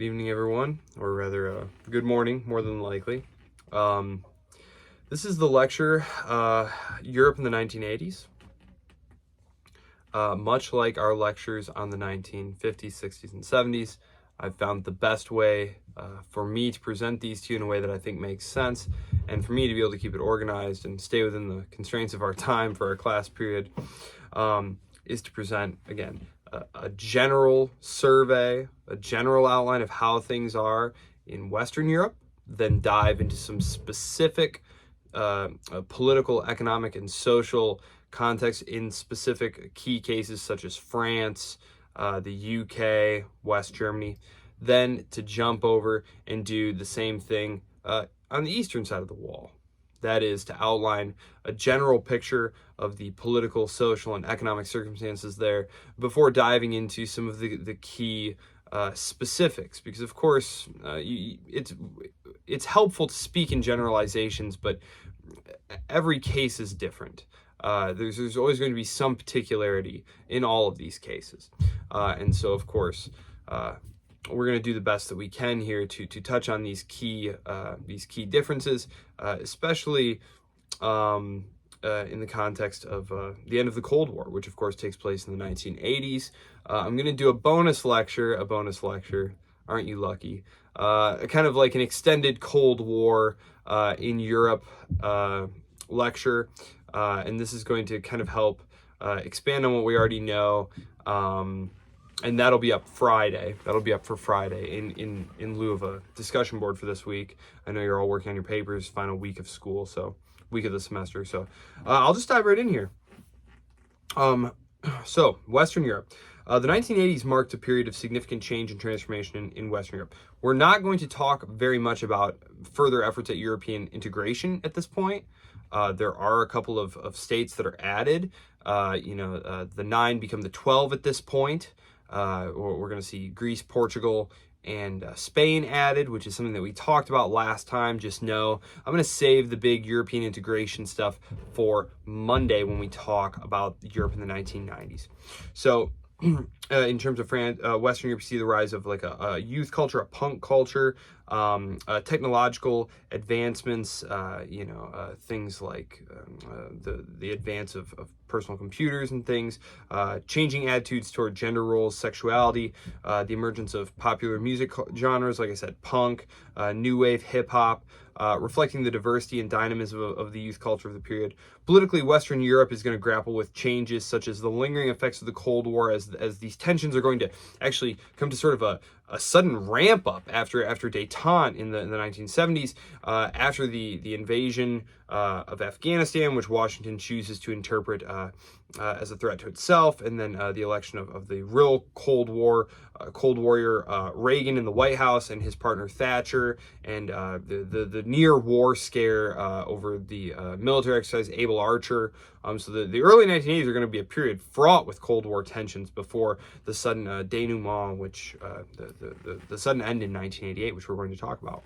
Good evening, everyone, or rather, good morning, more than likely. This is the lecture, Europe in the 1980s. Much like our lectures on the 1950s, 60s, and 70s, I've found the best way for me to present these to you in a way that I think makes sense, and for me to be able to keep it organized and stay within the constraints of our time for our class period, is to present, again, a general survey, a general outline of how things are in Western Europe, then dive into some specific political, economic, and social context in specific key cases such as France, the UK, West Germany, then to jump over and do the same thing on the eastern side of the wall. That is to outline a general picture of the political, social, and economic circumstances there before diving into some of the key specifics. Because, of course, it's helpful to speak in generalizations, but every case is different. There's always going to be some particularity in all of these cases. And so, of course, we're going to do the best that we can here to touch on these key differences, especially in the context of the end of the Cold War, which of course takes place in the 1980s. I'm going to do a bonus lecture, aren't you lucky? Kind of like an extended Cold War in Europe lecture, and this is going to kind of help expand on what we already know. And that'll be up Friday. That'll be up for Friday in lieu of a discussion board for this week. I know you're all working on your papers, final week of school, so week of the semester. So I'll just dive right in here. So Western Europe. The 1980s marked a period of significant change and transformation in Western Europe. We're not going to talk very much about further efforts at European integration at this point. There are a couple of states that are added. The 9 become the 12 at this point. We're going to see Greece, Portugal, and Spain added, which is something that we talked about last time. Just know I'm going to save the big European integration stuff for Monday when we talk about Europe in the 1990s. So in terms of Western Europe, you see the rise of like a youth culture, a punk culture, technological advancements, things like the advance of personal computers and things, changing attitudes toward gender roles, sexuality, the emergence of popular music genres, like I said, punk, new wave, hip hop, reflecting the diversity and dynamism of the youth culture of the period. Politically, Western Europe is going to grapple with changes such as the lingering effects of the Cold War, as these tensions are going to actually come to sort of a sudden ramp up after détente in the 1970s, after the invasion of Afghanistan, which Washington chooses to interpret as a threat to itself, and then the election of the real Cold Warrior Reagan in the White House and his partner Thatcher, and the near war scare over the military exercise Able Archer. So the early 1980s are going to be a period fraught with Cold War tensions before the sudden denouement, which the sudden end in 1988, which we're going to talk about.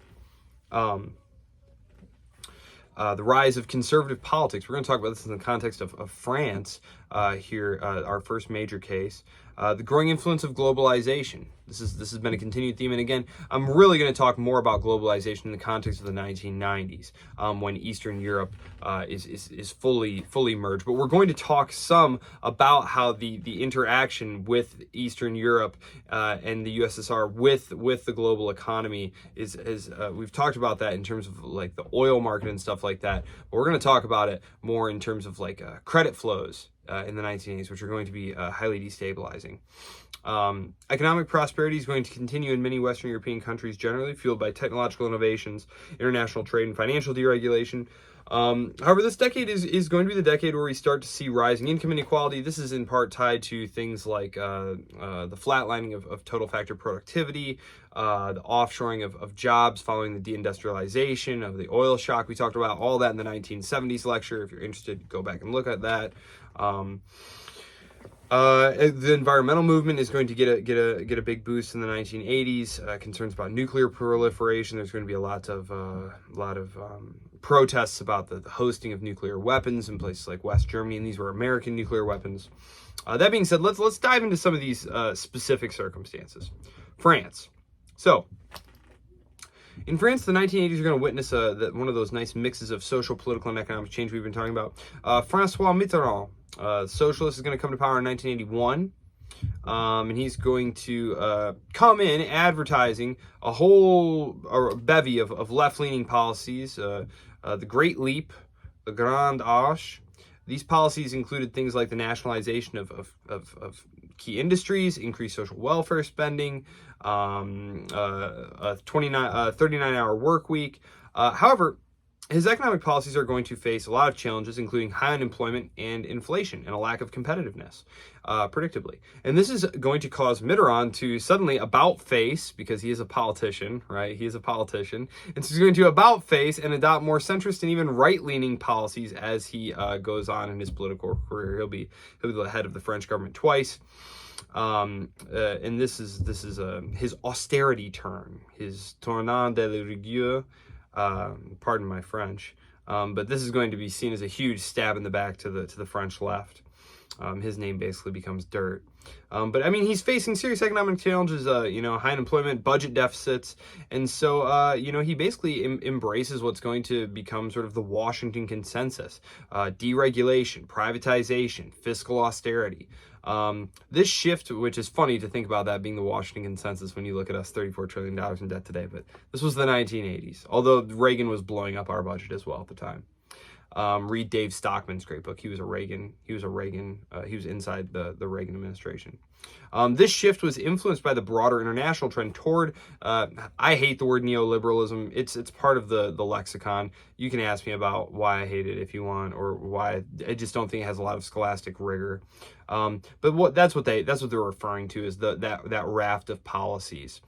The rise of conservative politics. We're going to talk about this in the context of France here, our first major case. The growing influence of globalization. This has been a continued theme, and again, I'm really going to talk more about globalization in the context of the 1990s, when Eastern Europe is fully merged. But we're going to talk some about how the interaction with Eastern Europe and the USSR with the global economy is we've talked about that in terms of like the oil market and stuff like that. But we're going to talk about it more in terms of like credit flows in the 1980s, which are going to be highly destabilizing. Economic prosperity is going to continue in many Western European countries generally, fueled by technological innovations, international trade, and financial deregulation. However, this decade is going to be the decade where we start to see rising income inequality. This is in part tied to things like the flatlining of total factor productivity, the offshoring of jobs following the deindustrialization of the oil shock. We talked about all that in the 1970s lecture. If you're interested, go back and look at that. The environmental movement is going to get a big boost in the 1980s. Concerns about nuclear proliferation. There's going to be a lot of protests about the hosting of nuclear weapons in places like West Germany, and these were American nuclear weapons. That being said, let's dive into some of these specific circumstances. France. So, in France, the 1980s are going to witness one of those nice mixes of social, political, and economic change we've been talking about. François Mitterrand, socialist, is going to come to power in 1981. And he's going to come in advertising a whole bevy of left-leaning policies, the Great Leap, the Grande Arche. These policies included things like the nationalization of key industries, increased social welfare spending, a 39-hour work week. However, his economic policies are going to face a lot of challenges, including high unemployment and inflation and a lack of competitiveness, predictably. And this is going to cause Mitterrand to suddenly about-face, because he is a politician, right? He is a politician. And so he's going to about-face and adopt more centrist and even right-leaning policies as he goes on in his political career. He'll be the head of the French government twice. And this is his austerity turn, his tournant de rigueur. Pardon my French, but this is going to be seen as a huge stab in the back to the French left. His name basically becomes dirt. But I mean, he's facing serious economic challenges, high unemployment, budget deficits. And so, he basically embraces what's going to become sort of the Washington consensus, deregulation, privatization, fiscal austerity. This shift, which is funny to think about that being the Washington consensus when you look at us $34 trillion in debt today, but this was the 1980s, although Reagan was blowing up our budget as well at the time. Read Dave Stockman's great book. He was inside the Reagan administration. This shift was influenced by the broader international trend toward, I hate the word neoliberalism. It's part of the lexicon. You can ask me about why I hate it if you want, or why I just don't think it has a lot of scholastic rigor. But that's what they're referring to, is that raft of policies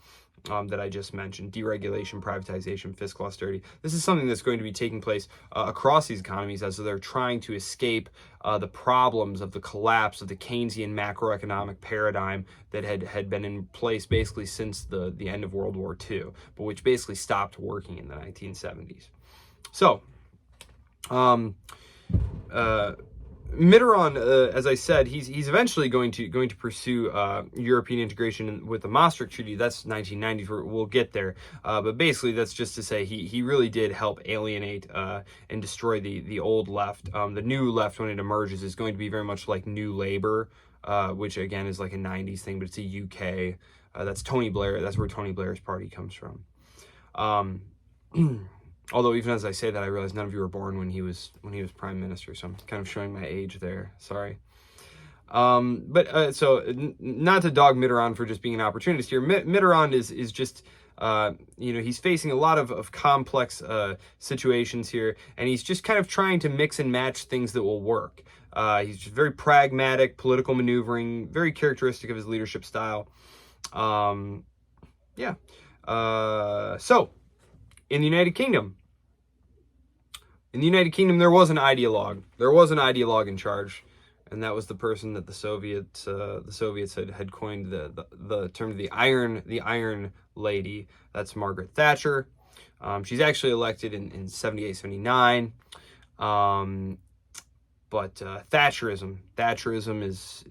that I just mentioned: deregulation, privatization, fiscal austerity. This is something that's going to be taking place across these economies as they're trying to escape the problems of the collapse of the Keynesian macroeconomic paradigm that had been in place basically since the end of World War II, but which basically stopped working in the 1970s. So, Mitterrand, as I said, he's eventually going to pursue European integration with the Maastricht Treaty. That's 1990s. We'll get there. But basically, that's just to say he really did help alienate and destroy the old left. The new left, when it emerges, is going to be very much like New Labour, which again is like a 90s thing, but it's a UK. That's Tony Blair. That's where Tony Blair's party comes from. Although even as I say that, I realize none of you were born when he was prime minister, so I'm kind of showing my age there. Sorry. So not to dog Mitterrand for just being an opportunist here. Mitterrand is just, he's facing a lot of complex situations here, and he's just kind of trying to mix and match things that will work. He's just very pragmatic, political maneuvering, very characteristic of his leadership style. So, in the United Kingdom, there was an ideologue. There was an ideologue in charge, and that was the person that the Soviets had coined the term the Iron Lady. That's Margaret Thatcher. She's actually elected in 78, 79. But Thatcherism is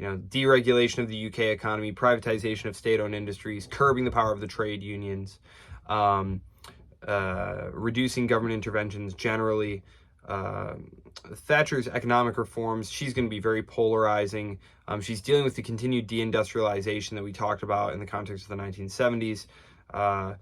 deregulation of the UK economy, privatization of state-owned industries, curbing the power of the trade unions, reducing government interventions generally. Thatcher's economic reforms, she's going to be very polarizing. She's dealing with the continued deindustrialization that we talked about in the context of the 1970s. The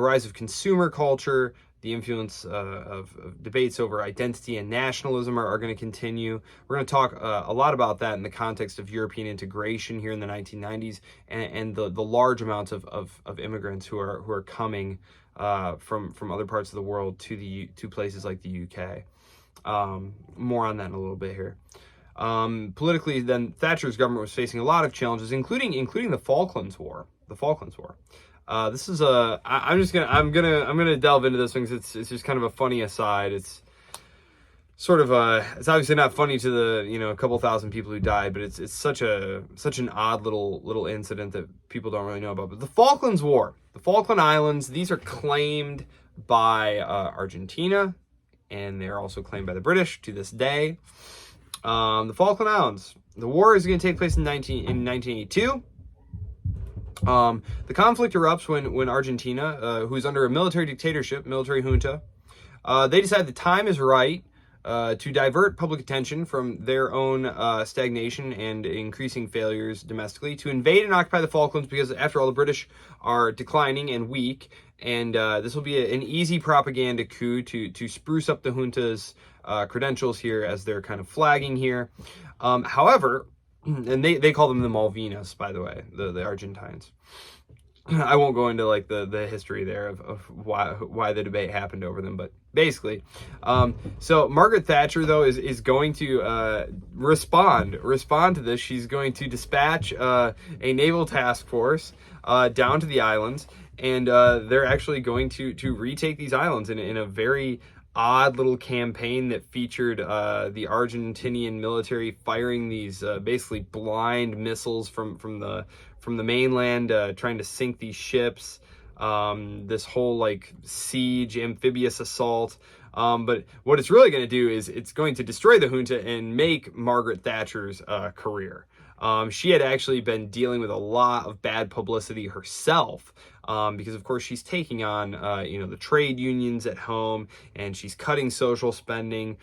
rise of consumer culture, the influence of debates over identity and nationalism are going to continue. We're going to talk a lot about that in the context of European integration here in the 1990s and the large amounts of immigrants who are coming from other parts of the world to places like the UK. More on that in a little bit here. Politically, then Thatcher's government was facing a lot of challenges, including the Falklands War. This is I'm gonna delve into this because it's just kind of a funny aside. It's sort of it's obviously not funny to the a couple thousand people who died, but it's such an odd little incident that people don't really know about. But the Falklands War, the Falkland Islands, these are claimed by Argentina, and they're also claimed by the British to this day. The Falkland Islands. The war is going to take place in 1982. The conflict erupts when Argentina, who's under a military dictatorship, military junta, they decide the time is right to divert public attention from their own stagnation and increasing failures domestically to invade and occupy the Falklands, because after all, the British are declining and weak, and this will be an easy propaganda coup to spruce up the junta's credentials here as they're kind of flagging here. However, and they call them the Malvinas, by the way, the Argentines. I won't go into like the history there of why the debate happened over them, but basically, so Margaret Thatcher though is going to respond to this. She's going to dispatch a naval task force down to the islands, and they're actually going to retake these islands in a very odd little campaign that featured the Argentinian military firing these basically blind missiles from the mainland, trying to sink these ships. This whole like siege, amphibious assault. But what it's really going to do is it's going to destroy the junta and make Margaret Thatcher's career. She had actually been dealing with a lot of bad publicity herself, because of course she's taking on, the trade unions at home, and she's cutting social spending.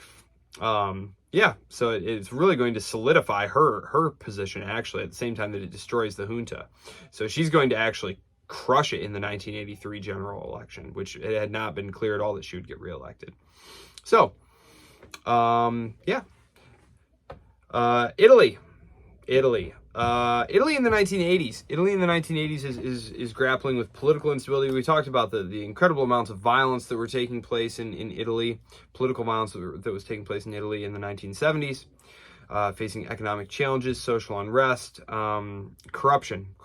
So it's really going to solidify her position actually at the same time that it destroys the junta. So she's going to actually crush it in the 1983 general election, which it had not been clear at all that she would get reelected. So, Italy. Italy in the 1980s. Italy in the 1980s is grappling with political instability. We talked about the incredible amounts of violence that were taking place in Italy, political violence that was taking place in Italy in the 1970s, facing economic challenges, social unrest, corruption.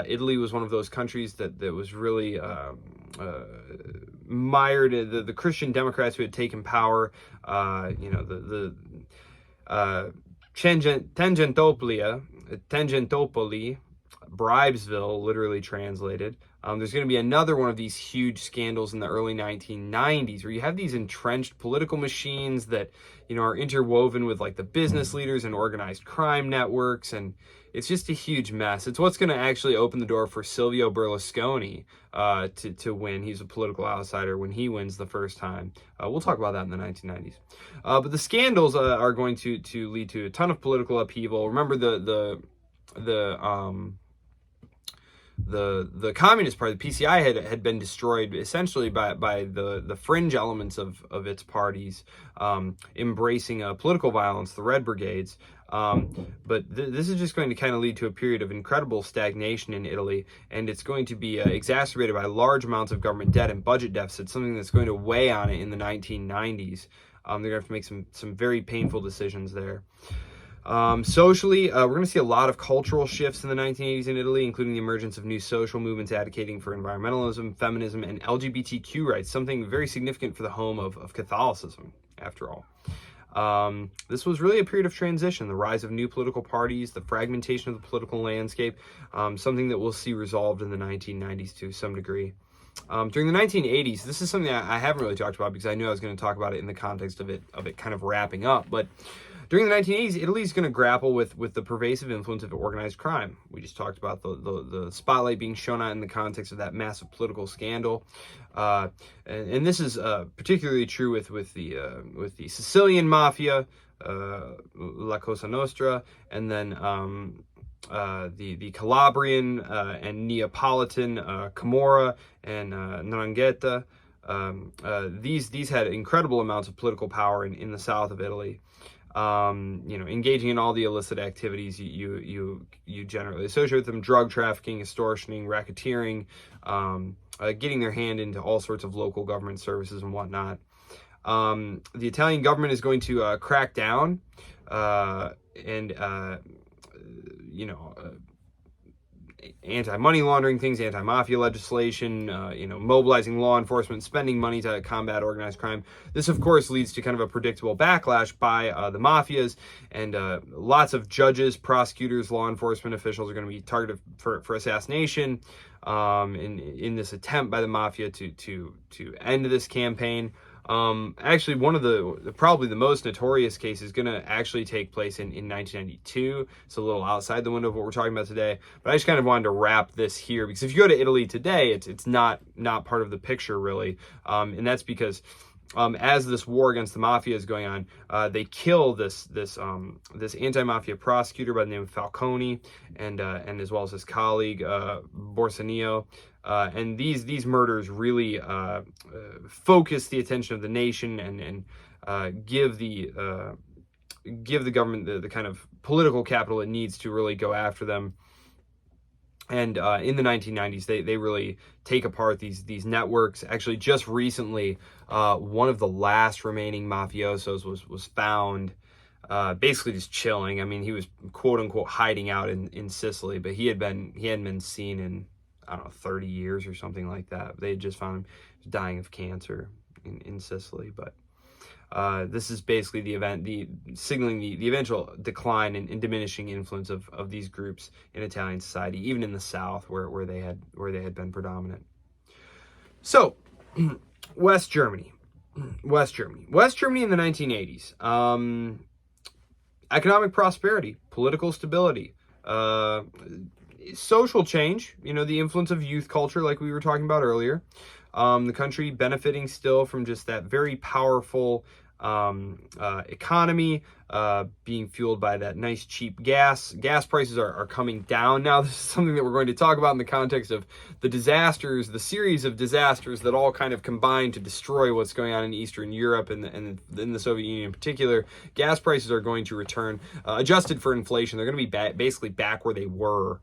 Italy was one of those countries that was really mired. The Christian Democrats who had taken power, Tangentopoli, Bribesville, literally translated. There's going to be another one of these huge scandals in the early 1990s where you have these entrenched political machines that, are interwoven with like the business leaders and organized crime networks, and it's just a huge mess. It's what's going to actually open the door for Silvio Berlusconi to win. He's a political outsider when he wins the first time. We'll talk about that in the 1990s. But the scandals are going to lead to a ton of political upheaval. Remember the Communist Party, the PCI, had been destroyed essentially by the fringe elements of its parties embracing political violence, the Red Brigades. But this is just going to kind of lead to a period of incredible stagnation in Italy, and it's going to be exacerbated by large amounts of government debt and budget deficits, something that's going to weigh on it in the 1990s. They're going to have to make some very painful decisions there. Socially, we're going to see a lot of cultural shifts in the 1980s in Italy, including the emergence of new social movements advocating for environmentalism, feminism, and LGBTQ rights, something very significant for the home of Catholicism, after all. This was really a period of transition, the rise of new political parties, the fragmentation of the political landscape, something that we'll see resolved in the 1990s to some degree. During the 1980s, this is something I haven't really talked about because I knew I was going to talk about it in the context of it kind of wrapping up, but during the 1980s, Italy's going to grapple with the pervasive influence of organized crime. We just talked about the spotlight being shown on in the context of that massive political scandal, and this is particularly true with the Sicilian mafia, La Cosa Nostra, and then the Calabrian and Neapolitan Camorra and 'Ndrangheta. These had incredible amounts of political power in the south of Italy. Engaging in all the illicit activities you generally associate with them: drug trafficking, extortioning, racketeering, getting their hand into all sorts of local government services and whatnot. The Italian government is going to crack down anti-money laundering things, anti-mafia legislation, mobilizing law enforcement, spending money to combat organized crime. This, of course, leads to kind of a predictable backlash by the mafias, and lots of judges, prosecutors, law enforcement officials are going to be targeted for assassination in this attempt by the mafia to end this campaign. Actually, one of probably the most notorious case is going to actually take place in 1992. It's a little outside the window of what we're talking about today, but I just kind of wanted to wrap this here because if you go to Italy today, it's not part of the picture really, and that's because as this war against the mafia is going on, they kill this anti-mafia prosecutor by the name of Falcone, and as well as his colleague Borsanio. And these murders really focus the attention of the nation and give the government the kind of political capital it needs to really go after them. And in the 1990s, they really take apart these networks. Actually, just recently, one of the last remaining mafiosos was found, basically just chilling. I mean, he was quote unquote hiding out in Sicily, but he hadn't been seen in, I don't know, 30 years or something like that. They had just found him dying of cancer in Sicily. But this is basically signaling the eventual decline and diminishing influence of these groups in Italian society, even in the South where they had been predominant. So, West Germany in the 1980s. Economic prosperity, political stability, social change, the influence of youth culture like we were talking about earlier. The country benefiting still from just that very powerful economy, being fueled by that nice cheap gas. Gas prices are coming down now. This is something that we're going to talk about in the context of the series of disasters that all kind of combine to destroy what's going on in Eastern Europe and in the Soviet Union in particular. Gas prices are going to return, adjusted for inflation. They're going to be basically back where they were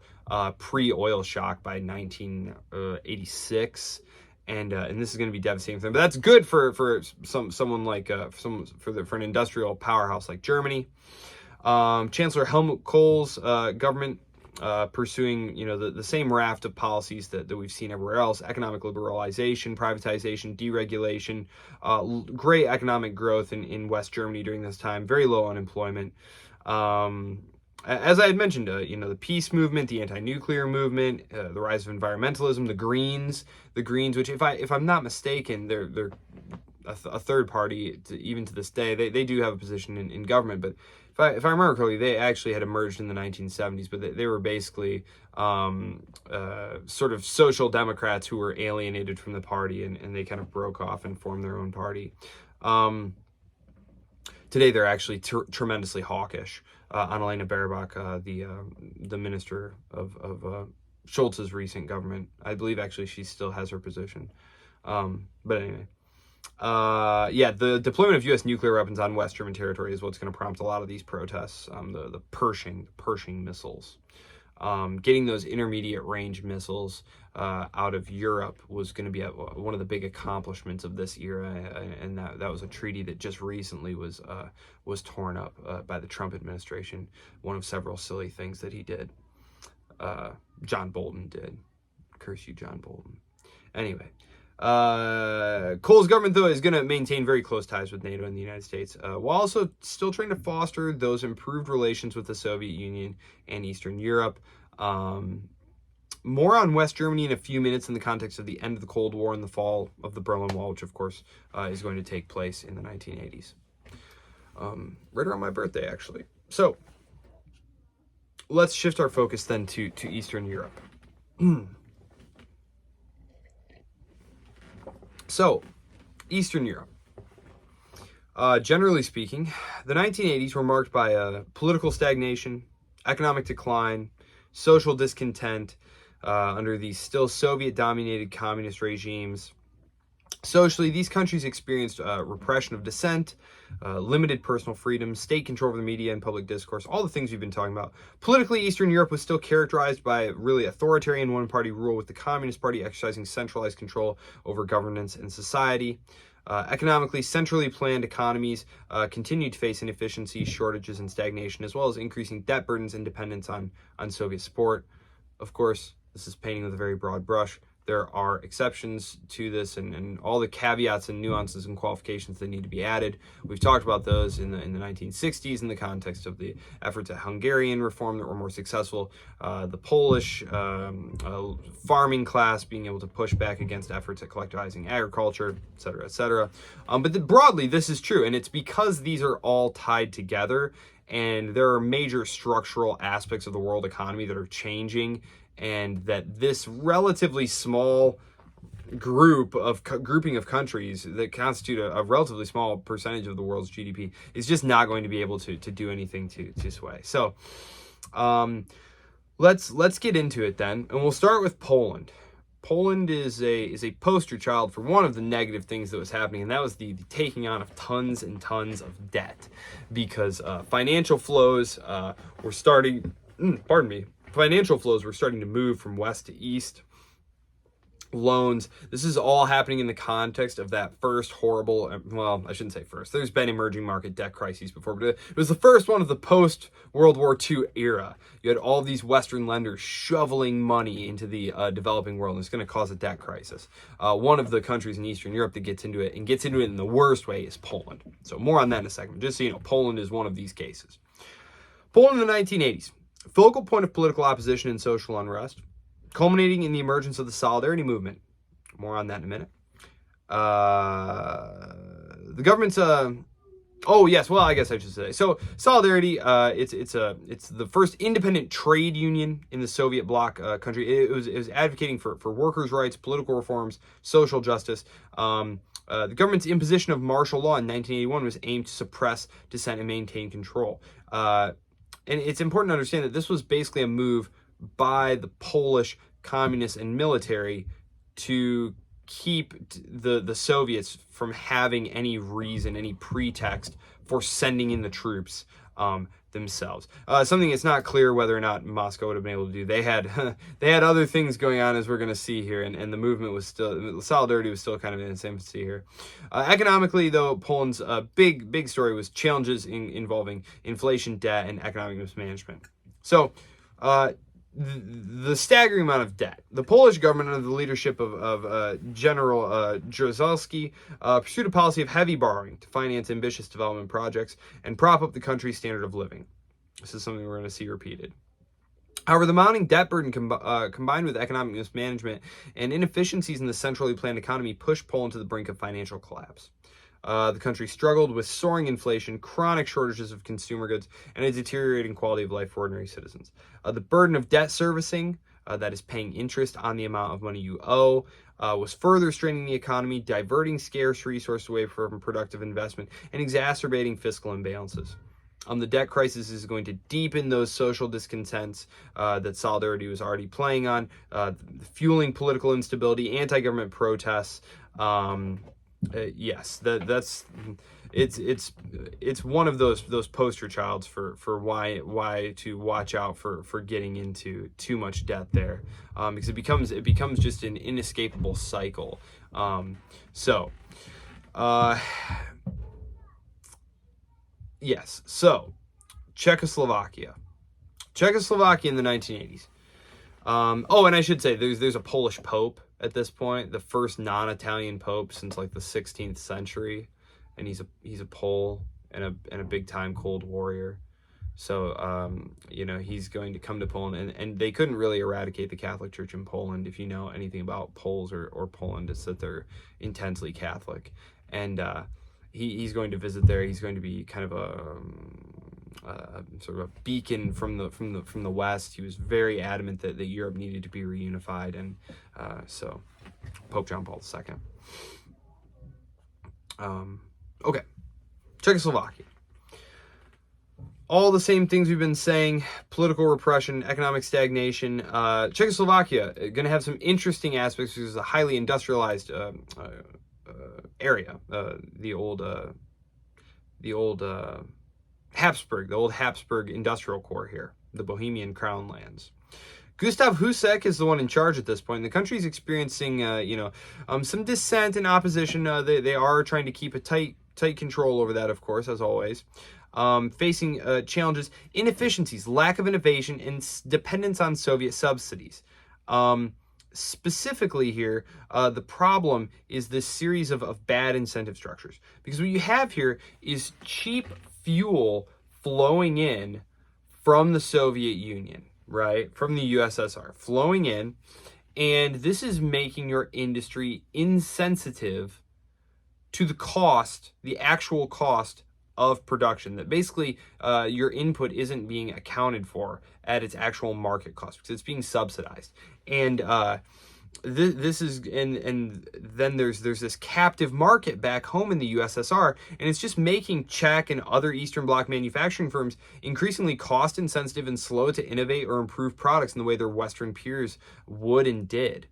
pre-oil shock by 1986. And this is going to be devastating for them. But that's good for someone like for an industrial powerhouse like Germany. Chancellor Helmut Kohl's government pursuing the same raft of policies that we've seen everywhere else: economic liberalization, privatization, deregulation, great economic growth in West Germany during this time, very low unemployment. As I had mentioned, the peace movement, the anti-nuclear movement, the rise of environmentalism, the Greens, which if I'm not mistaken, they're a third party even to this day. They do have a position in government, but if I remember correctly, they actually had emerged in the 1970s, but they were basically sort of social democrats who were alienated from the party, and they kind of broke off and formed their own party. Today, they're actually tremendously hawkish. Annalena Baerbock, the minister of Scholz's recent government, I believe actually she still has her position. But anyway, the deployment of U.S. nuclear weapons on West German territory is what's going to prompt a lot of these protests. The Pershing missiles. Getting those intermediate range missiles out of Europe was going to be one of the big accomplishments of this era, and that was a treaty that just recently was torn up by the Trump administration. One of several silly things that he did. John Bolton did. Curse you, John Bolton. Anyway. Kohl's government, though, is going to maintain very close ties with NATO and the United States, while also still trying to foster those improved relations with the Soviet Union and Eastern Europe. More on West Germany in a few minutes in the context of the end of the Cold War and the fall of the Berlin Wall, which, of course, is going to take place in the 1980s. Right around my birthday, actually. So, let's shift our focus then to Eastern Europe. So, Eastern Europe. Generally speaking, the 1980s were marked by political stagnation, economic decline, social discontent under these still Soviet-dominated communist regimes. Socially, these countries experienced repression of dissent, limited personal freedom, state control over the media and public discourse, all the things we've been talking about. Politically, Eastern Europe was still characterized by really authoritarian one-party rule, with the Communist Party exercising centralized control over governance and society. Economically, centrally planned economies continued to face inefficiencies, shortages, and stagnation, as well as increasing debt burdens and dependence on Soviet support. Of course, this is painting with a very broad brush. there are exceptions to this, and all the caveats and nuances and qualifications that need to be added. We've talked about those in the 1960s in the context of the efforts at Hungarian reform that were more successful, the Polish farming class being able to push back against efforts at collectivizing agriculture, et cetera, et cetera. But broadly, this is true, and it's because these are all tied together, and there are major structural aspects of the world economy that are changing, and that this relatively small grouping of countries that constitute a relatively small percentage of the world's GDP is just not going to be able to do anything to sway. So let's get into it then, and we'll start with Poland. Poland is a poster child for one of the negative things that was happening, and that was the taking on of tons and tons of debt, because financial flows were starting. Financial flows were starting to move from west to east. Loans. This is all happening in the context of that first horrible, well, I shouldn't say first. There's been emerging market debt crises before, but it was the first one of the post-World War II era. You had all these Western lenders shoveling money into the developing world, and it's going to cause a debt crisis. One of the countries in Eastern Europe that gets into it in the worst way is Poland. So more on that in a second. Just so you know, Poland is one of these cases. Poland in the 1980s. Focal point of political opposition and social unrest, culminating in the emergence of the Solidarity movement. More on that in a minute. The government's oh yes, well I guess I should say. So Solidarity, it's the first independent trade union in the Soviet bloc country. It was advocating for workers' rights, political reforms, social justice. The government's imposition of martial law in 1981 was aimed to suppress dissent and maintain control. And it's important to understand that this was basically a move by the Polish communists and military to keep the Soviets from having any reason, any pretext for sending in the troops themselves. Something that's not clear whether or not Moscow would have been able to do. They had other things going on, as we're going to see here, and the movement was still, Solidarity was still kind of in its infancy here. Economically, though, Poland's big story was challenges involving inflation, debt, and economic mismanagement. So, the staggering amount of debt. The Polish government, under the leadership of General Jaruzelski, pursued a policy of heavy borrowing to finance ambitious development projects and prop up the country's standard of living. This is something we're going to see repeated. However, the mounting debt burden combined with economic mismanagement and inefficiencies in the centrally planned economy pushed Poland to the brink of financial collapse. The country struggled with soaring inflation, chronic shortages of consumer goods, and a deteriorating quality of life for ordinary citizens. The burden of debt servicing, that is paying interest on the amount of money you owe, was further straining the economy, diverting scarce resources away from productive investment, and exacerbating fiscal imbalances. The debt crisis is going to deepen those social discontents that Solidarity was already playing on, fueling political instability, anti-government protests. Yes, it's one of those poster childs for why to watch out for getting into too much debt there, because it becomes just an inescapable cycle. Yes, so Czechoslovakia in the 1980s. Oh, and I should say there's a Polish Pope at this point, the first non-Italian Pope since like the 16th century, and he's a Pole and a big time Cold Warrior. So he's going to come to Poland, and they couldn't really eradicate the Catholic Church in Poland. If you know anything about Poles or Poland, it's that they're intensely Catholic, and he's going to visit there. He's going to be kind of a sort of a beacon from the West. He was very adamant that Europe needed to be reunified, and so Pope John Paul II. Okay, Czechoslovakia. All the same things we've been saying: political repression, economic stagnation. Czechoslovakia going to have some interesting aspects because it's a highly industrialized area. The old Habsburg industrial core here, the Bohemian Crown lands. Gustav Husek is the one in charge at this point. The country's experiencing, some dissent and opposition. They are trying to keep a tight control over that, of course, as always. Facing challenges, inefficiencies, lack of innovation, and dependence on Soviet subsidies. specifically here, the problem is this series of bad incentive structures. Because what you have here is cheap fuel flowing in from the Soviet Union, right? From the USSR, flowing in. And this is making your industry insensitive to the cost, the actual cost of production. That basically your input isn't being accounted for at its actual market cost because it's being subsidized. And this is, and then there's this captive market back home in the USSR, and it's just making Czech and other Eastern Bloc manufacturing firms increasingly cost insensitive and slow to innovate or improve products in the way their Western peers would and did.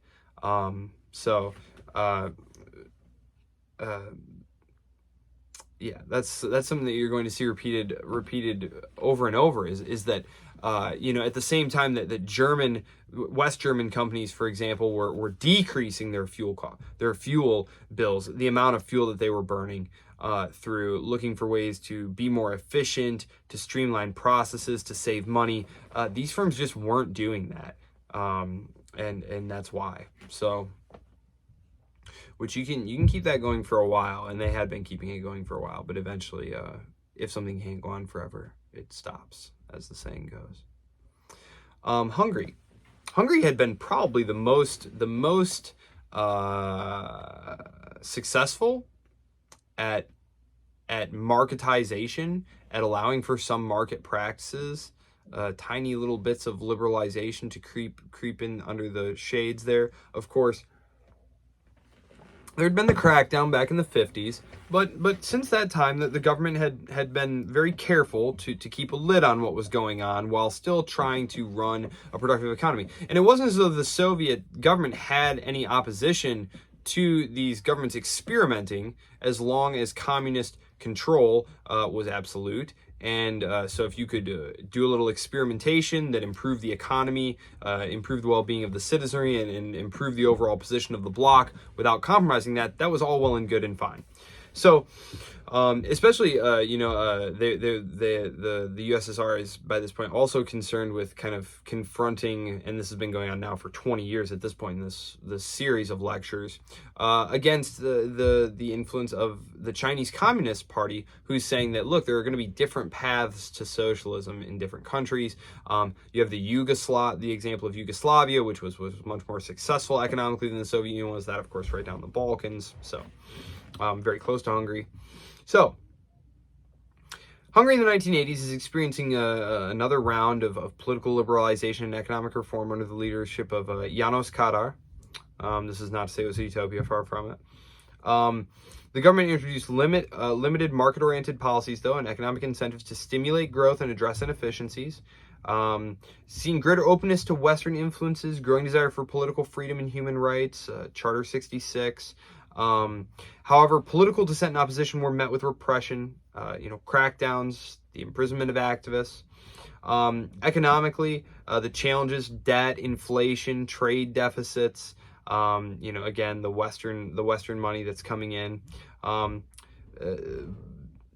Yeah, that's something that you're going to see repeated over and over. Is that at the same time that West German companies, for example, were decreasing their fuel bills, the amount of fuel that they were burning, through looking for ways to be more efficient, to streamline processes, to save money. These firms just weren't doing that, and that's why. So, which you can keep that going for a while, and they had been keeping it going for a while, but eventually, if something can't go on forever, it stops, as the saying goes. Hungary had been probably the most successful at marketization, at allowing for some market practices, tiny little bits of liberalization to creep in under the shades there. Of course, there'd been the crackdown back in the 50s, but since that time, the government had been very careful to keep a lid on what was going on while still trying to run a productive economy. And it wasn't as though the Soviet government had any opposition to these governments experimenting, as long as communist control was absolute. And so if you could do a little experimentation that improved the economy, improved the well-being of the citizenry, and improved the overall position of the bloc without compromising that was all well and good and fine. So, especially, the USSR is by this point also concerned with kind of confronting, and this has been going on now for 20 years at this point in this series of lectures, against the influence of the Chinese Communist Party, who's saying that, look, there are going to be different paths to socialism in different countries. You have the example of Yugoslavia, which was much more successful economically than the Soviet Union was. That, of course, right down the Balkans. So, very close to Hungary. So, Hungary in the 1980s is experiencing another round of political liberalization and economic reform under the leadership of János Kádár. This is not to say it was a utopia, far from it. The government introduced limited market-oriented policies, though, and economic incentives to stimulate growth and address inefficiencies. Seeing greater openness to Western influences, growing desire for political freedom and human rights, Charter 66. However, political dissent and opposition were met with repression, crackdowns, the imprisonment of activists. Economically, the challenges, debt, inflation, trade deficits, again, the Western money that's coming in.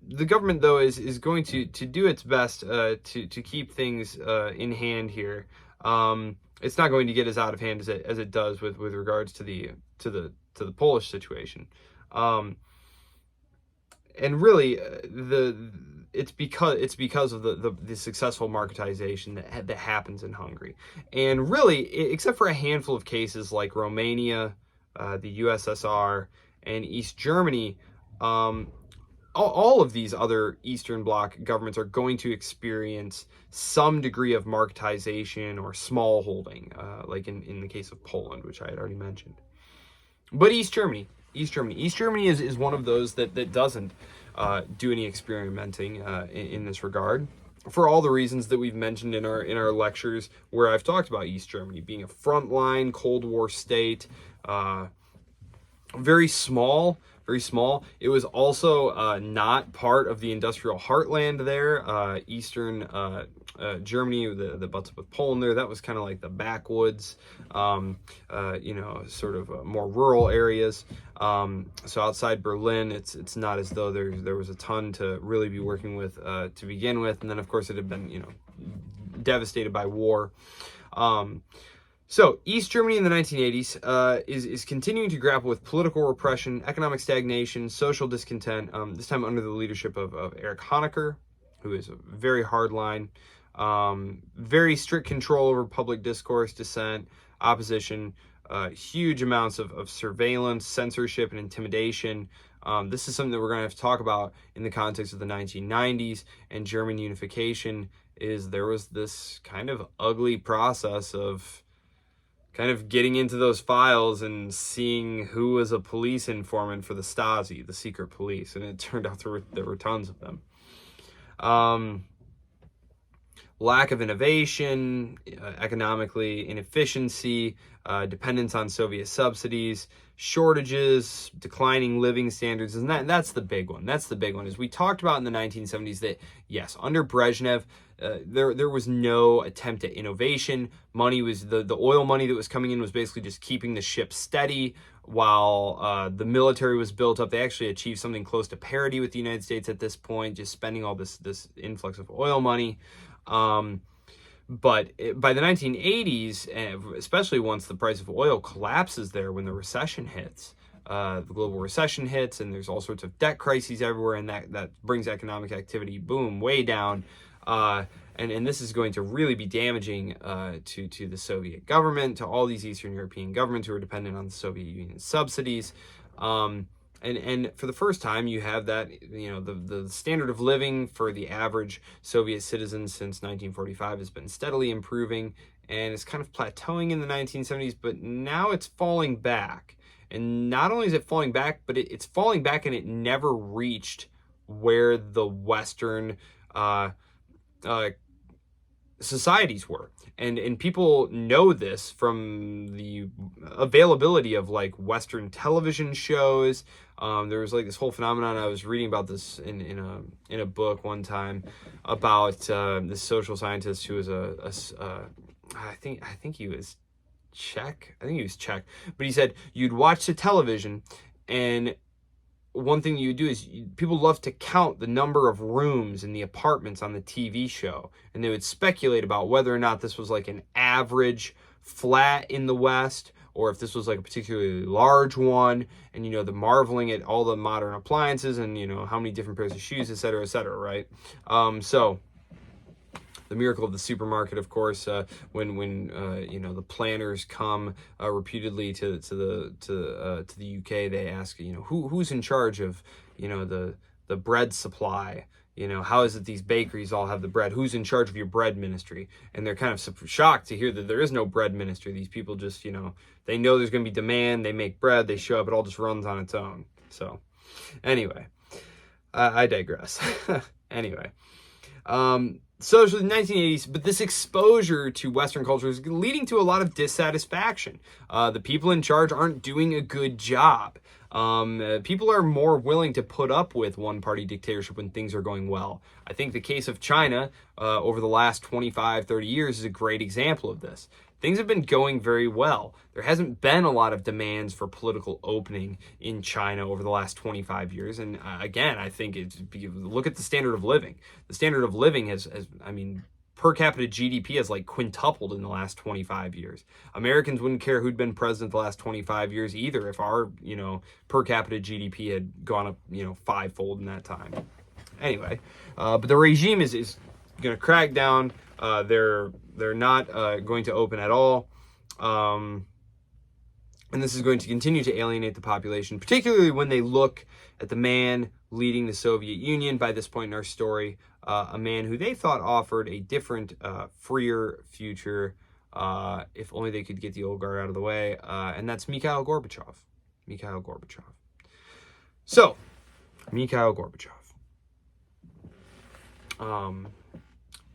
The government, though, is going to do its best to keep things in hand here. It's not going to get as out of hand as it does with regards to the Polish situation, and really it's because of the successful marketization that happens in Hungary, and really, except for a handful of cases like Romania, the USSR, and East Germany, all of these other Eastern Bloc governments are going to experience some degree of marketization or small holding, like in the case of Poland, which I had already mentioned. But East Germany is one of those that doesn't do any experimenting in this regard, for all the reasons that we've mentioned in our lectures, where I've talked about East Germany being a frontline Cold War state, very small. It was also not part of the industrial heartland there. Eastern Germany, that butts up with Poland there, that was kind of like the backwoods, sort of more rural areas. So outside Berlin, it's not as though there was a ton to really be working with to begin with. And then, of course, it had been, devastated by war. So East Germany in the 1980s is continuing to grapple with political repression, economic stagnation, social discontent, this time under the leadership of Erich Honecker, who is a very hardline, very strict control over public discourse, dissent, opposition, huge amounts of surveillance, censorship, and intimidation. This is something that we're going to have to talk about in the context of the 1990s and German unification. There was this kind of ugly process of kind of getting into those files and seeing who was a police informant for the Stasi, the secret police, and it turned out there were tons of them. Lack of innovation, economically inefficiency, dependence on Soviet subsidies, shortages, declining living standards, and that's the big one. That's the big one. As we talked about in the 1970s, that yes, under Brezhnev, there was no attempt at innovation. Money was the oil money that was coming in was basically just keeping the ship steady while the military was built up. They actually achieved something close to parity with the United States at this point, just spending all this influx of oil money. But by the 1980s, especially once the price of oil collapses there, when the recession hits, the global recession hits, and there's all sorts of debt crises everywhere, and that brings economic activity, boom, way down. And this is going to really be damaging to the Soviet government, to all these Eastern European governments who are dependent on the Soviet Union subsidies. And for the first time, you have that, the standard of living for the average Soviet citizen since 1945 has been steadily improving, and it's kind of plateauing in the 1970s, but now it's falling back. And not only is it falling back, but it's falling back, and it never reached where the Western societies were. And people know this from the availability of like Western television shows. There was like this whole phenomenon. I was reading about this in a book one time about this social scientist who was I think he was Czech. I think he was Czech. But he said you'd watch the television, and one thing you would do is people love to count the number of rooms in the apartments on the TV show, and they would speculate about whether or not this was like an average flat in the West, or if this was like a particularly large one, and the marveling at all the modern appliances, and how many different pairs of shoes, et cetera, right? So the miracle of the supermarket, of course, when the planners come reputedly to the UK, they ask who's in charge of the bread supply. How is it these bakeries all have the bread? Who's in charge of your bread ministry? And they're kind of shocked to hear that there is no bread ministry. These people just they know there's going to be demand. They make bread. They show up. It all just runs on its own. So anyway, I digress. Anyway. So it's the 1980s, but this exposure to Western culture is leading to a lot of dissatisfaction. The people in charge aren't doing a good job. People are more willing to put up with one-party dictatorship when things are going well. I think the case of China over the last 25, 30 years is a great example of this. Things have been going very well. There hasn't been a lot of demands for political opening in China over the last 25 years. And again, I think look at the standard of living. The standard of living has per capita GDP has like quintupled in the last 25 years. Americans wouldn't care who'd been president the last 25 years either if our, per capita GDP had gone up, fivefold in that time. Anyway, but the regime is going to crack down. They're not going to open at all. And this is going to continue to alienate the population, particularly when they look at the man leading the Soviet Union by this point in our story, a man who they thought offered a different, freer future, if only they could get the old guard out of the way, and that's Mikhail Gorbachev. So, Mikhail Gorbachev.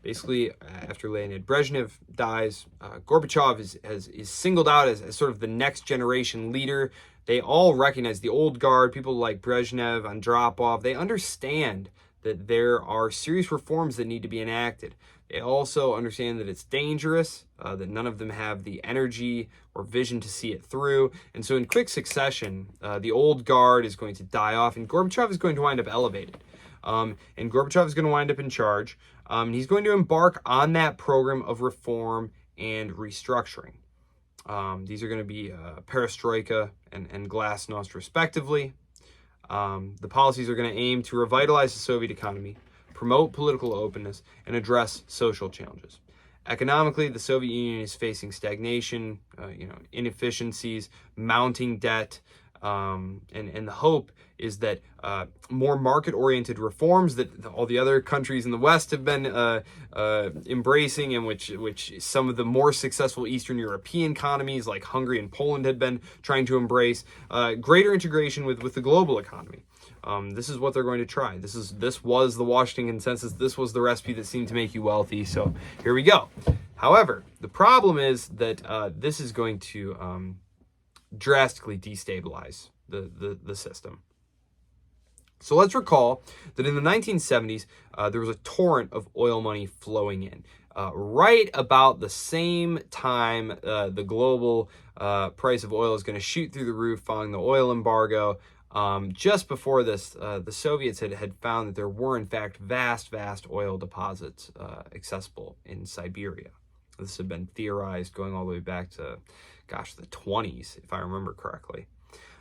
Basically, after Leonid Brezhnev dies, Gorbachev is singled out as sort of the next generation leader. They all recognize the old guard, people like Brezhnev, Andropov. They understand that there are serious reforms that need to be enacted. They also understand that it's dangerous, that none of them have the energy or vision to see it through. And so in quick succession, the old guard is going to die off, and Gorbachev is going to wind up elevated. And Gorbachev is going to wind up in charge. And he's going to embark on that program of reform and restructuring. These are going to be perestroika and glasnost, respectively. The policies are going to aim to revitalize the Soviet economy, promote political openness, and address social challenges. Economically, the Soviet Union is facing stagnation, inefficiencies, mounting debt, and the hope is that more market-oriented reforms that all the other countries in the West have been embracing, and which some of the more successful Eastern European economies like Hungary and Poland had been trying to embrace, greater integration with the global economy. This is what they're going to try. This was the Washington Consensus. This was the recipe that seemed to make you wealthy. So here we go. However, the problem is that this is going to drastically destabilize the system. So let's recall that in the 1970s, there was a torrent of oil money flowing in. Right about the same time the global price of oil is going to shoot through the roof following the oil embargo. Just before this, the Soviets had found that there were, in fact, vast oil deposits accessible in Siberia. This had been theorized going all the way back to, the 20s, if I remember correctly.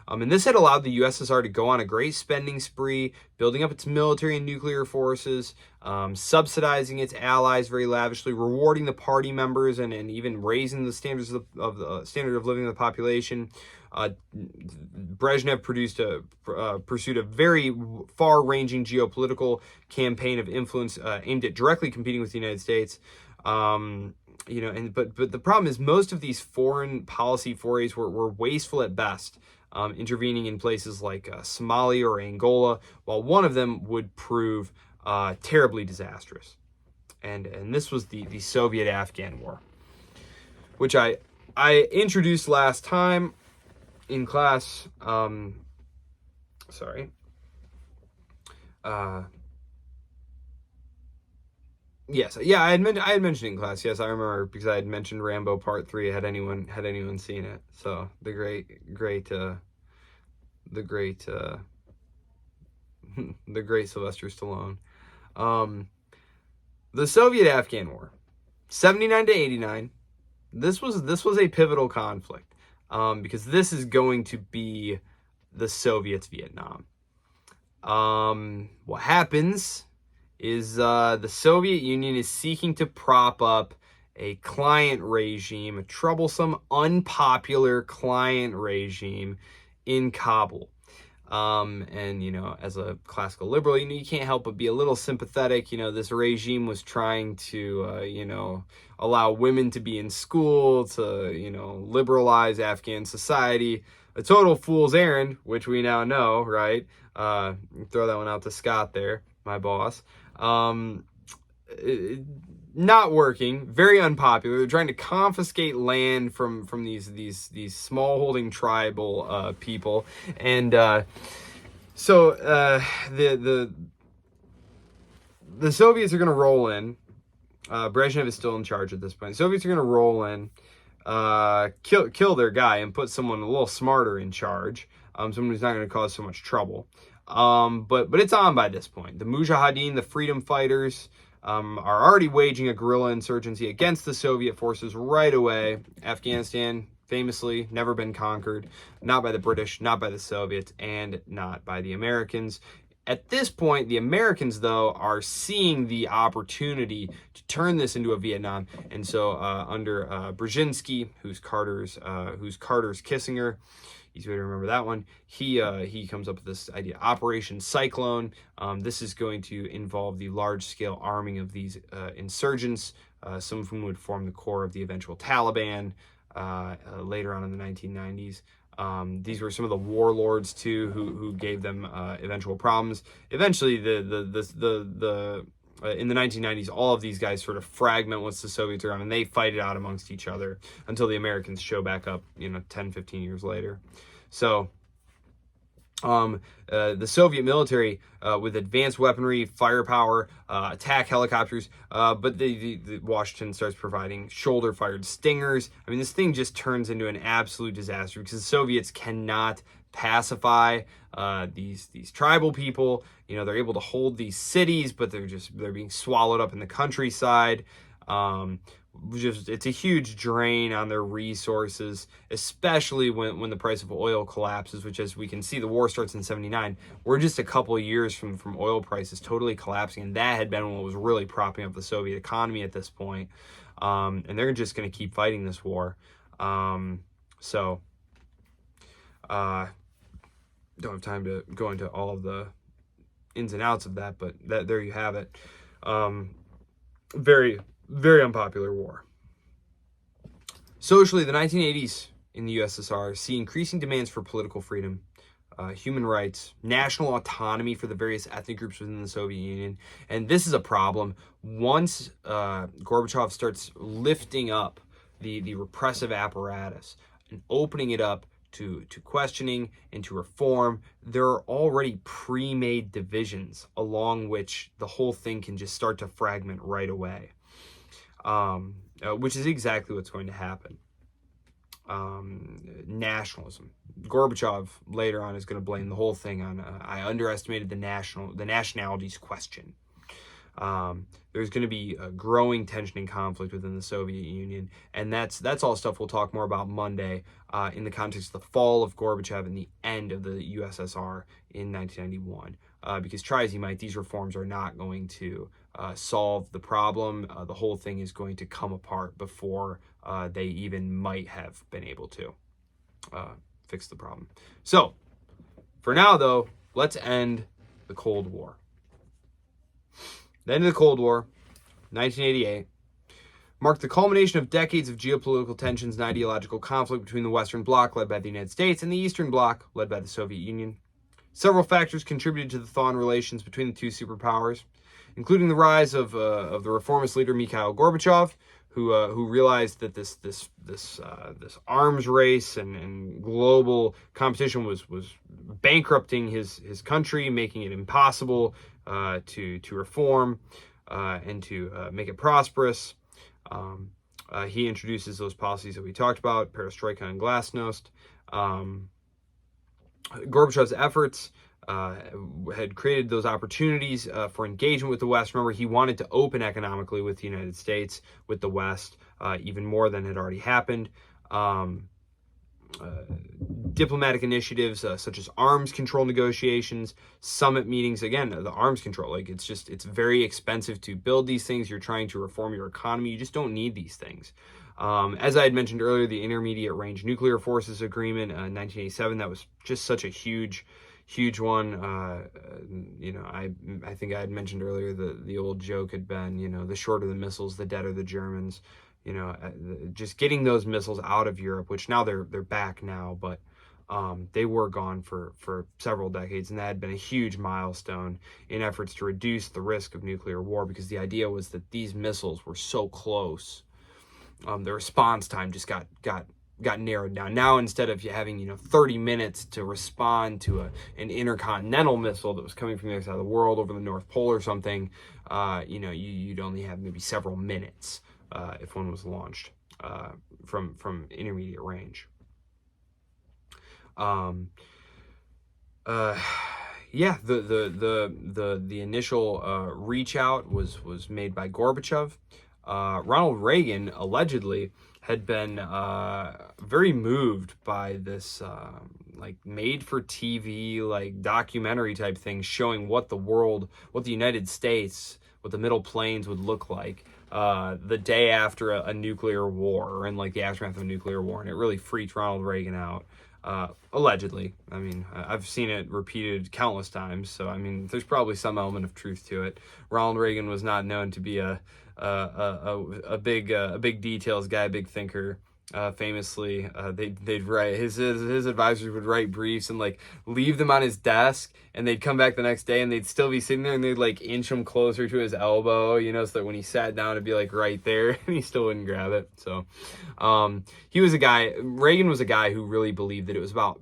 And this had allowed the USSR to go on a great spending spree, building up its military and nuclear forces, subsidizing its allies very lavishly, rewarding the party members, and even raising the standards of the standard of living of the population. Brezhnev pursued a very far-ranging geopolitical campaign of influence aimed at directly competing with the United States. But the problem is most of these foreign policy forays were wasteful at best. Intervening in places like Somalia or Angola, while one of them would prove terribly disastrous. And this was the Soviet-Afghan War, which I introduced last time in class. Yes, yeah, I had mentioned in class. Yes, I remember because I had mentioned Rambo Part 3. Had anyone seen it? So the great Sylvester Stallone. The Soviet-Afghan War, 79 to 89. This was a pivotal conflict because this is going to be the Soviets' Vietnam. What happens is the Soviet Union is seeking to prop up a client regime, a troublesome, unpopular client regime in Kabul. And, as a classical liberal, you can't help but be a little sympathetic. This regime was trying to, allow women to be in school, to, liberalize Afghan society. A total fool's errand, which we now know, right? Throw that one out to Scott there, my boss. Not working, very unpopular. They're trying to confiscate land from these small-holding tribal people, and so the Soviets are going to roll in. Brezhnev is still in charge at this point. The Soviets are going to roll in, kill their guy, and put someone a little smarter in charge, someone who's not going to cause so much trouble. But it's on by this point. The Mujahideen, the freedom fighters, are already waging a guerrilla insurgency against the Soviet forces right away. Afghanistan, famously, never been conquered, not by the British, not by the Soviets, and not by the Americans. At this point, the Americans, though, are seeing the opportunity to turn this into a Vietnam. And so under Brzezinski, who's Carter's Kissinger, easy way to remember that one, he comes up with this idea, Operation Cyclone. This is going to involve the large-scale arming of these insurgents, some of whom would form the core of the eventual Taliban later on in the 1990s. These were some of the warlords too, who gave them eventual problems. Eventually, in the 1990s, all of these guys sort of fragment once the Soviets are on, and they fight it out amongst each other until the Americans show back up, 10, 15 years later. So the Soviet military, with advanced weaponry, firepower, attack helicopters, but the Washington starts providing shoulder-fired stingers. I mean, this thing just turns into an absolute disaster because the Soviets cannot pacify these tribal people. They're able to hold these cities, but they're being swallowed up in the countryside. it's a huge drain on their resources, especially when the price of oil collapses, which, as we can see, the war starts in 79. We're just a couple of years from oil prices totally collapsing, and that had been what was really propping up the Soviet economy at this point. And they're just going to keep fighting this war. So don't have time to go into all of the ins and outs of that, but there you have it. Very, very unpopular war. Socially, the 1980s in the USSR see increasing demands for political freedom, human rights, national autonomy for the various ethnic groups within the Soviet Union. And this is a problem. Once Gorbachev starts lifting up the repressive apparatus and opening it up to questioning and to reform, there are already pre-made divisions along which the whole thing can just start to fragment right away, which is exactly what's going to happen. Nationalism. Gorbachev later on is going to blame the whole thing on I underestimated the nationalities question. There's going to be a growing tension and conflict within the Soviet Union, and that's all stuff we'll talk more about Monday in the context of the fall of Gorbachev and the end of the USSR in 1991. Because try as you might, these reforms are not going to solve the problem. The whole thing is going to come apart before they even might have been able to fix the problem. So, for now though, let's end the Cold War. The end of the Cold War, 1988, marked the culmination of decades of geopolitical tensions and ideological conflict between the Western Bloc, led by the United States, and the Eastern Bloc, led by the Soviet Union. Several factors contributed to the thaw in relations between the two superpowers, including the rise of the reformist leader Mikhail Gorbachev, who realized that this arms race and global competition was bankrupting his country, making it impossible to reform and to make it prosperous. He introduces those policies that we talked about, perestroika and glasnost. Gorbachev's efforts had created those opportunities for engagement with the West. Remember, he wanted to open economically with the United States, with the West, even more than had already happened. Diplomatic initiatives such as arms control negotiations, summit meetings. Again, the arms control, it's very expensive to build these things. You're trying to reform your economy. You just don't need these things. As I had mentioned earlier, the Intermediate Range Nuclear Forces Agreement in 1987, that was just such a huge one. I think I had mentioned earlier the old joke had been, the shorter the missiles, the deader the Germans. Just getting those missiles out of Europe, which now they're back now, but they were gone for several decades, and that had been a huge milestone in efforts to reduce the risk of nuclear war, because the idea was that these missiles were so close. The response time just got narrowed down. Now, instead of you having 30 minutes to respond to an intercontinental missile that was coming from the other side of the world over the North Pole or something, you'd only have maybe several minutes if one was launched from intermediate range. The initial reach out was made by Gorbachev. Ronald Reagan allegedly had been very moved by this made for TV documentary type thing showing what the United States, what the Middle Plains would look like the day after a nuclear war, or in the aftermath of a nuclear war, and it really freaked Ronald Reagan out. Allegedly. I mean, I've seen it repeated countless times, so I mean, there's probably some element of truth to it. Ronald Reagan was not known to be a big details guy, big thinker. Famously, they'd write his advisors would write briefs and leave them on his desk, and they'd come back the next day and they'd still be sitting there, and they'd inch him closer to his elbow, so that when he sat down it'd be right there, and he still wouldn't grab it. So Reagan was a guy who really believed that it was about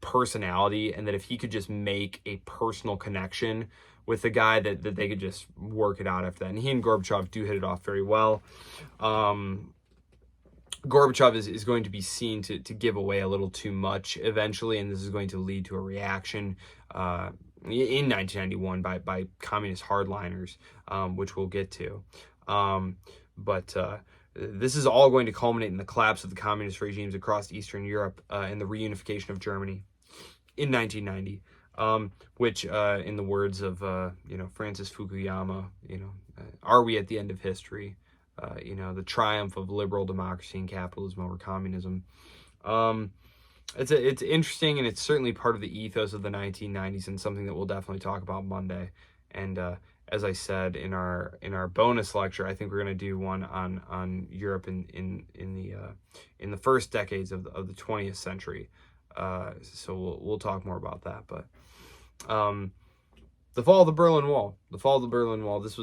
personality, and that if he could just make a personal connection with the guy, that they could just work it out after that. And he and Gorbachev do hit it off very well. Gorbachev is going to be seen to give away a little too much eventually, and this is going to lead to a reaction in 1991 by communist hardliners, which we'll get to. But this is all going to culminate in the collapse of the communist regimes across Eastern Europe and the reunification of Germany in 1990, which, in the words of Francis Fukuyama, are we at the end of history? The triumph of liberal democracy and capitalism over communism. It's interesting, and it's certainly part of the ethos of the 1990s, and something that we'll definitely talk about Monday. And as I said in our bonus lecture, I think we're going to do one on Europe in the first decades of the 20th century. So we'll talk more about that. But the fall of the Berlin Wall. This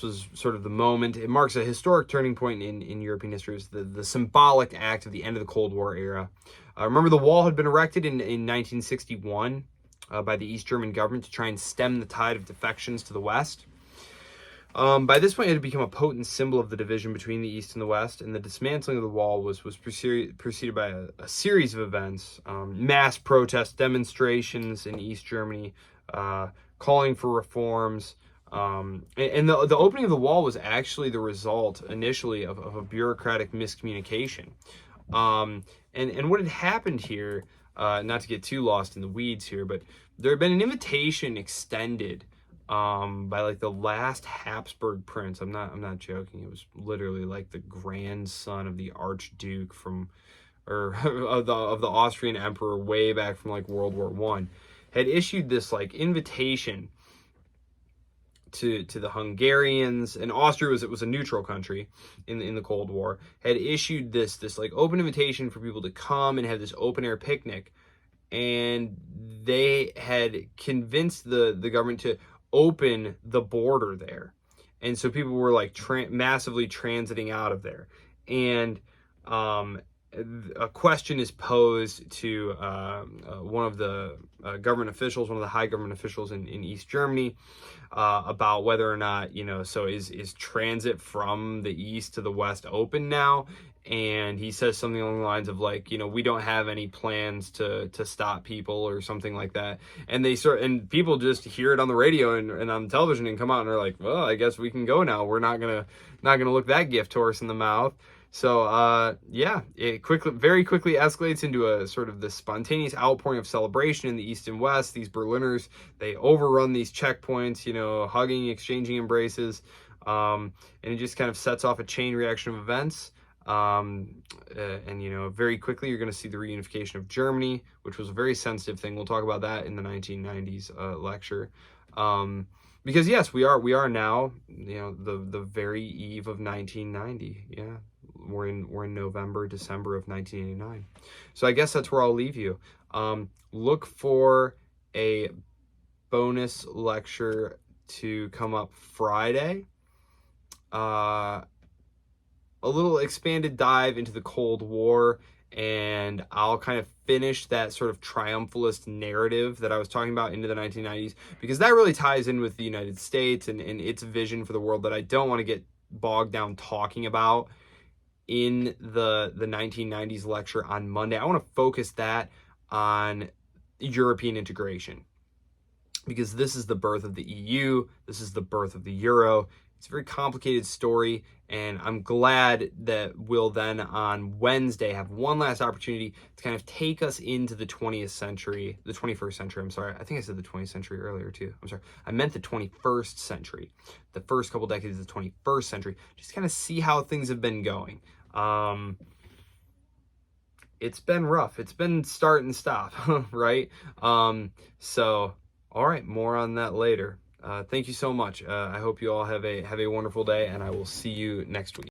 was sort of the moment. It marks a historic turning point in European history. It was the symbolic act of the end of the Cold War era. Remember, the wall had been erected in 1961 by the East German government to try and stem the tide of defections to the West. By this point, it had become a potent symbol of the division between the East and the West, and the dismantling of the wall was preceded by a series of events, mass protest demonstrations in East Germany, calling for reforms. And the opening of the wall was actually the result initially of a bureaucratic miscommunication. And what had happened here, not to get too lost in the weeds here, but there had been an invitation extended by like the last Habsburg prince. I'm not joking. It was literally like the grandson of the Archduke of the Austrian emperor way back from like World War I, had issued this like invitation to the Hungarians, and Austria was a neutral country in the Cold War, had issued this like open invitation for people to come and have this open air picnic, and they had convinced the government to open the border there, and so people were like massively transiting out of there, and a question is posed to one of the government officials, one of the high government officials in East Germany, about whether or not, so is transit from the East to the West open now? And he says something along the lines of like, we don't have any plans to stop people or something like that. And and people just hear it on the radio and on television and come out and are like, well, I guess we can go now. We're not gonna look that gift horse in the mouth. So, it very quickly escalates into a sort of the spontaneous outpouring of celebration in the East and West. These Berliners, they overrun these checkpoints, hugging, exchanging embraces, and it just kind of sets off a chain reaction of events. And very quickly you're going to see the reunification of Germany, which was a very sensitive thing. We'll talk about that in the 1990s lecture. Because yes, we are now, the very eve of 1990. Yeah. We're in November, December of 1989. So I guess that's where I'll leave you. Look for a bonus lecture to come up Friday. A little expanded dive into the Cold War, and I'll kind of finish that sort of triumphalist narrative that I was talking about into the 1990s, because that really ties in with the United States and its vision for the world that I don't want to get bogged down talking about in the 1990s lecture on Monday. I want to focus that on European integration, because this is the birth of the EU. This is the birth of the Euro. It's a very complicated story, and I'm glad that we'll then on Wednesday have one last opportunity to kind of take us into the 21st century. I'm sorry. I think I said the 20th century earlier too. I'm sorry. I meant the 21st century. The first couple decades of the 21st century. Just kind of see how things have been going. It's been rough. It's been start and stop, right? So, all right, more on that later. Thank you so much. I hope you all have a wonderful day, and I will see you next week.